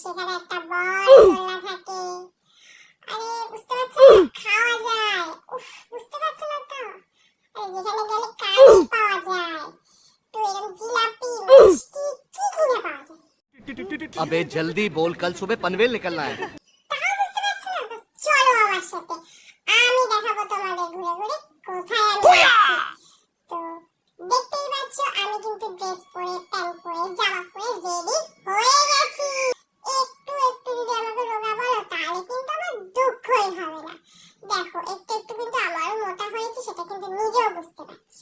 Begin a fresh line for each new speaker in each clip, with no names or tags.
সেখানে একটা বড় দোলনা থাকে। আরে বুঝতে পারছো না, খাওয়া যায়। উফ, বুঝতে পারছো না তো? আরে যেখানে গেলে কানে পাওয়া যায়, তো এরকম জিলাপি মিষ্টি কি কিনে পাওয়া যায়।
अबे जल्दी बोल, कल सुबह पनवेल निकलना है।
তাও বুঝতে পারছো না তো? চলো আমার সাথে, আমি দেখাবো তোমাদের ঘুরে ঘুরে কোথায় আমি যাচ্ছি। তো দেখতেই পাচ্ছ আমি কিন্তু ড্রেস পরে, প্যান্ট পরে, জামা পরে রেডি হয়ে গেছি। একটু একটু যদি আমাকে রোগা বলো তাহলে কিন্তু আমার দুঃখই হবে না। দেখো একটু একটু কিন্তু আমারও মোটা হয়েছে, সেটা কিন্তু নিজেও বুঝতে পারছি।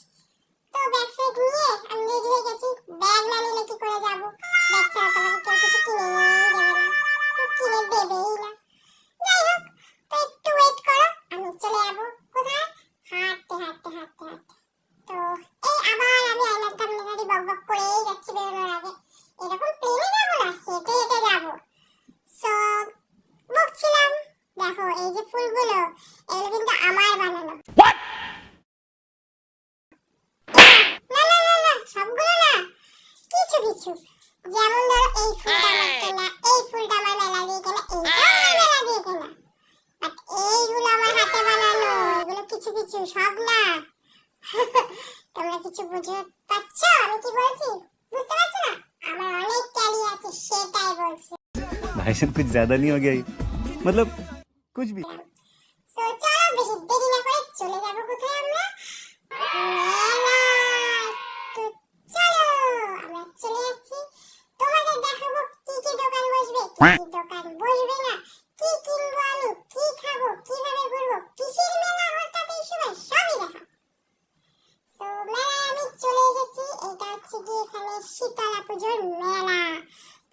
তো ব্যাগ ফ্যাগ নিয়ে আমি রেডি হয়ে গেছি। ব্যাগ না নিলে কি করে যাবো? ব্যাগ ছাড়া তোমাকে কেউ কিছু কিনে দেবে না, তো কিনে দেবেই না। যাই হোক, তো একটু ওয়েট করো, আমি চলে যাবো। কোথায়? হাঁটতে হাঁটতে হাঁটতে হাঁটতে। তো এই আবার আমি আয়নার সামনে দাঁড়িয়ে বক বক করেই যাচ্ছি বেরোনোর আগে। এরকম প্লেনে যাবো না, হেঁটে হেঁটে যাবো। সো বকছিলাম, দেখো এই যে ফুলগুলো, এগুলো কিন্তু আমার বানানো। না না না না, সবগুলো না, কিছু কিছু। যেমন ধরো এই ফুলটা আমার কেনা, এই ফুলটা আমার মেলা দিয়ে কেনা, এইটা আমার মেলা দিয়ে কেনা। বাট এইগুলো আমার হাতে বানানো, এগুলো কিছু কিছু, সব না। তোমরা কিছু বুঝতে পারছো আমি কি বলছি? বুঝতে পারছো না? আমার অনেক ক্যালি আছে, সেটাই বলছি।
भाई साहब कुछ ज्यादा नहीं हो गया ये? मतलब कुछ भी।
সো চলো বেশি দেরি না করে চলে যাবো কোথায় আমরা? মেলায়। তো চলো আমরা চলে যাচ্ছি। তোমাদের দেখাবো কি কি দোকান বসবে, কি কি দোকান বসবে না, কি কিনবো আমি, কি খাবো, কিভাবে ঘুরবো, কিসের মেলা হঠাৎ এই সময়, সবই দেখাবো। তো মেলায় আমি চলে এসেছি। এটা হচ্ছে কি এখানে শীতলা পুজোর মেলা।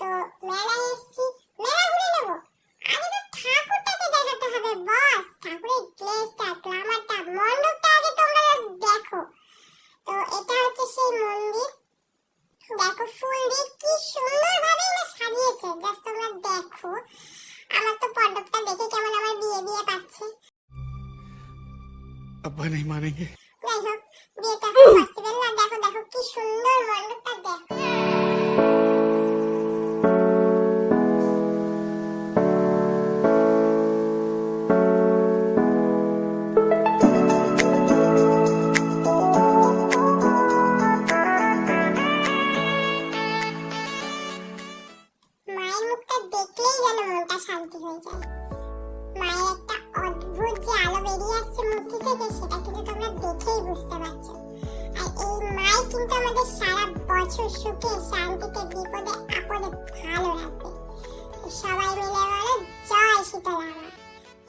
তো মেলায় এসেছি, মেলা ঘুরে নেবো। আগে তো ঠাকুরটাকে দেখাতে হবে বস, ঠাকুরের ড্রেসটা, গ্লামারটা, মণ্ডপটা আগে তোমরা দেখো। তো এটা হচ্ছে সেই মন্দির। দেখো ফুল দিয়ে কি সুন্দর ভাবে না সাজিয়েছে, জাস্ট তোমরা দেখো। আমার তো মণ্ডপটা দেখে কেমন আমার বিয়ে বিয়ে পাচ্ছে।
अब्बा नहीं मानेंगे।
যাই হোক, বিয়েটা পসিবল না। দেখো দেখো কি সুন্দর মণ্ডপটা, দেখো। মায়ের মুখটা দেখলেই যেন মনটা শান্তি হয়ে যায়। মায়ের একটা অদ্ভুত যে আলো বেরিয়ে আসছে মূর্তি থেকে, সেটা কিন্তু তোমরা দেখেই বুঝতে পারছো। আর এই মাই কিন্তু আমাদের সারা বছর সুখে শান্তিতে বিপদে আপদে ভালো রাখবে। সবাই মিলে বলো জয় শীতলা মা।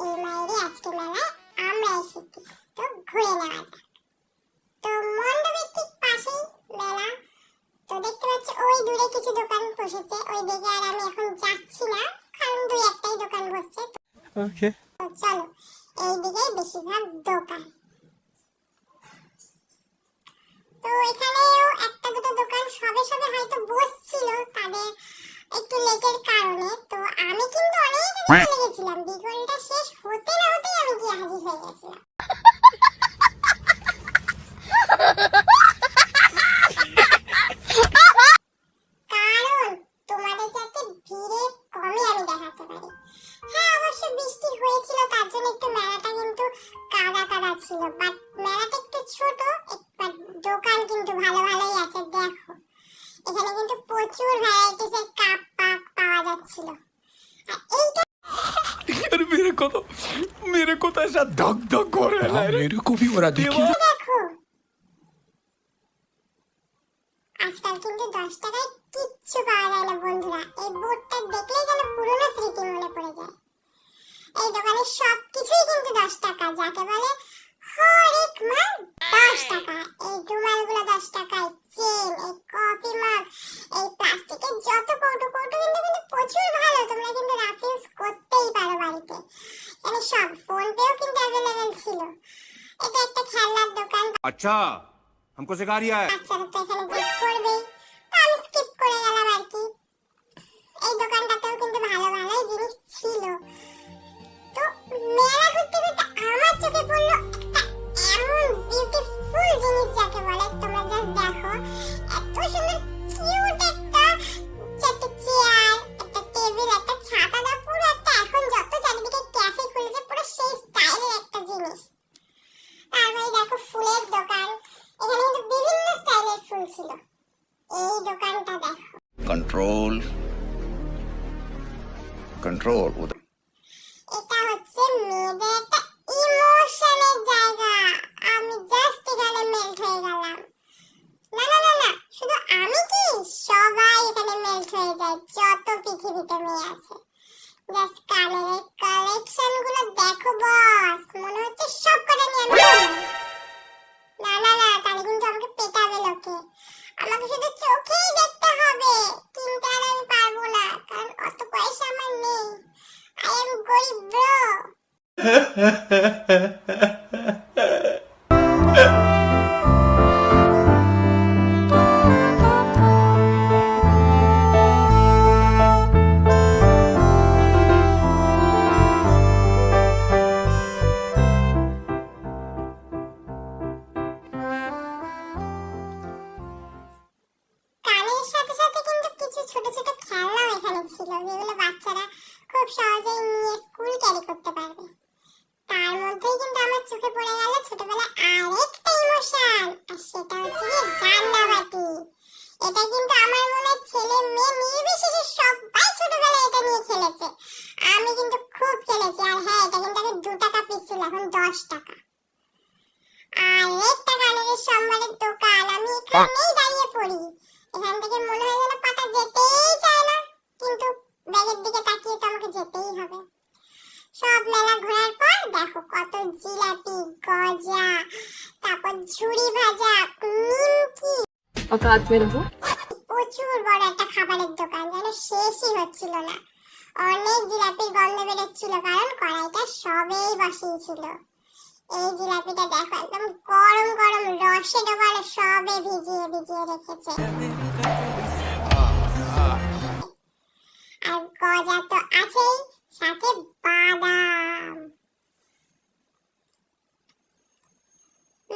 এই মায়েরই আজকে মেলায় আমরা এসেছি, তো ঘুরে নেওয়া যাক। তো মণ্ডপের ঠিক পাশেই মেলা। তো দেখতে পাচ্ছ ওই দূরে কিছু দোকান বসেছে, ওই দিকে আর আমি এখন যাচ্ছি না, কারণ দুই একটাই দোকান বসছে।
ओके।
তো চলো, এইদিকে বেশিরভাগ দোকান। তো এখানেও একটা দুটো দোকান সবে সবে হয়তো বসছিল, তাদের একটু লেটের কারণে। তো আমি কিন্তু অনেক আগে চলে গেছিলাম, 2 ঘন্টা শেষ হতে না হতেই আমি গিয়ে হাজির হয়ে গেছিলাম। কারণ তোমাদের যাতে ভিড়ে কমই আমি দেখাতে পারি। হ্যাঁ অবশ্য বৃষ্টি হয়েছিল, তার জন্য একটু মেলাটা কিন্তু কাদা কাদা ছিল, বাট মেলাটা একটু ছোট, বাট দোকান কিন্তু ভালো ভালোই আছে। দেখো এখানে কিন্তু প্রচুর ভ্যারাইটিসের কাপ পাক পাওয়া যাচ্ছিল। আর এইটা
यार मेरे को तो ऐसा धक धक हो रहा है। मेरे को भी हो रहा, देखिए।
দেখো আজকাল কিন্তু 10 টাকায় কিচ্ছু পাওয়া যায় না বন্ধুরা। এই বোর্ডটা দেখলেই যেন পুরনো স্মৃতি মনে পড়ে যায়। এই দোকানে সবকিছুই কিন্তু 10 টাকা, যাকে বলে হরেক মাল 10 টাকা। এই রুমালগুলো 10 টাকায়, চেন, এই কফি মাগ, এই প্লাস্টিকের যত কৌটো কিন্তু প্রচুর ভালো, তোমরা কিন্তু রাফ ইউজ করতেই পারো বাড়িতে। এখানে সব ফোন পেও কিন্তু অ্যাভেলেবেল ছিল। এটা একটা খেলনার দোকান।
अच्छा हमको सिखा रिया है।
বাচ্চারা তো এখানে জিদ করবেই, তো আমি স্কিপ করে গেলাম আর কি। এই দোকানটাতেও কিন্তু ভালো ভালোই জিনিস ছিল। তো মেলা ঘুরতে ঘুরতে আমার চোখে পড়লো একটা এমন বিউটিফুল জিনিস, যাকে বলে তোমরা জাস্ট দেখো। এত সুন্দর কিউট একটা চেয়ার, একটা টেবিল, একটা
कंट्रोल कंट्रोल उधर
এটা হচ্ছে মেয়েদের একটা ইমোশনের জায়গা। আমি জাস্ট এখানে মেল্ট হয়ে গেলাম। না না না না, শুধু আমি কি, সবাই এখানে মেল্ট হয়ে যায়, যত পৃথিবীতে মেয়ে আছে। জাস্ট কানের কালেকশন গুলো দেখো বস, মনে হচ্ছে সব কটা নিয়ে আমি করবো। না না না, তাহলে কিন্তু আমাকে পেটাবে লোকে। আমাকে শুধু চোখেই দেখতে হবে, কিনতে আর আমি পারবো না, কারণ অত পয়সা আমার নেই। I am গরিব ব্রো। কানের সাথে সাথে কিন্তু কিছু ছোট ছোট খেলনাও এখানে ছিল, যেগুলো বাচ্চারা খুব সহজেই নিয়ে স্কুল ক্যারি করতে পারবে। তার মধ্যেই কিন্তু আমার চোখে পড়ে গেল ছোটবেলায় আরেকটা ইমোশন, আর সেটা হচ্ছে রান্নাবাটি। এটা কিন্তু আমার মনে হয় ছেলে মেয়ে নির্বিশেষে সবাই ছোটবেলায় এটা নিয়ে খেলেছে। আমি কিন্তু খুব খেলেছি। আর হ্যাঁ, এটা কিন্তু আগে 2 টাকা পিস ছিল, এখন 10 টাকা। আরেকটা কানের সম্মানের দোকান, আমি এখানেই দাঁড়িয়ে পড়ি। এখান থেকে মনে হয় যেন পাটা যেতেই চায় না, কিন্তু ব্যাগের দিকে তাকিয়ে তো আমাকে যেতেই হবে। সব মেলা ঘোরার পর দেখো কত জিলাপি, গজা, তারপর ঝুড়ি ভাজা, নিমকি,
औकात में रहो।
প্রচুর বড় একটা খাবারের দোকান, যেন শেষই হচ্ছিল না। অনেক জিলাপির গন্ধ বেরোচ্ছিল, কারণ কড়াইটা সবেই বসিয়েছিল। এই জিলাপিটা দেখো, একদম গরম গরম রসে ডোবানো, সবে ভিজিয়ে ভিজিয়ে রেখেছে। আর গজা তো আছেই, সাথে বাদাম।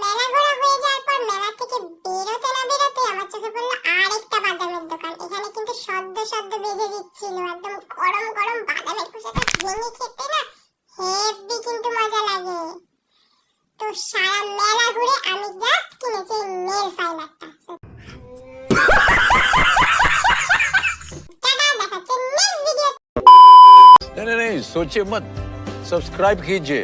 মেলা ঘোরা হয়ে যাওয়ার পর মেলা থেকে বেরোতে না বেরোতে আমার চোখে পড়লো আরেকটা বাদামের দোকান। এখানে কিন্তু সদ্য সদ্য বেজে দিচ্ছিল, একদম গরম গরম বাদামের খোসাটা ভেঙে খেতে না হেভি কিন্তু মজা লাগে। তো সারা মেলা ঘুরে আমি জাস্ট কিনেছি নেল ফাইলারটা। টাটা, দেখাচ্ছে নেক্সট ভিডিও।
नहीं नहीं नहीं सोचिए मत सब्सक्राइब कीजिए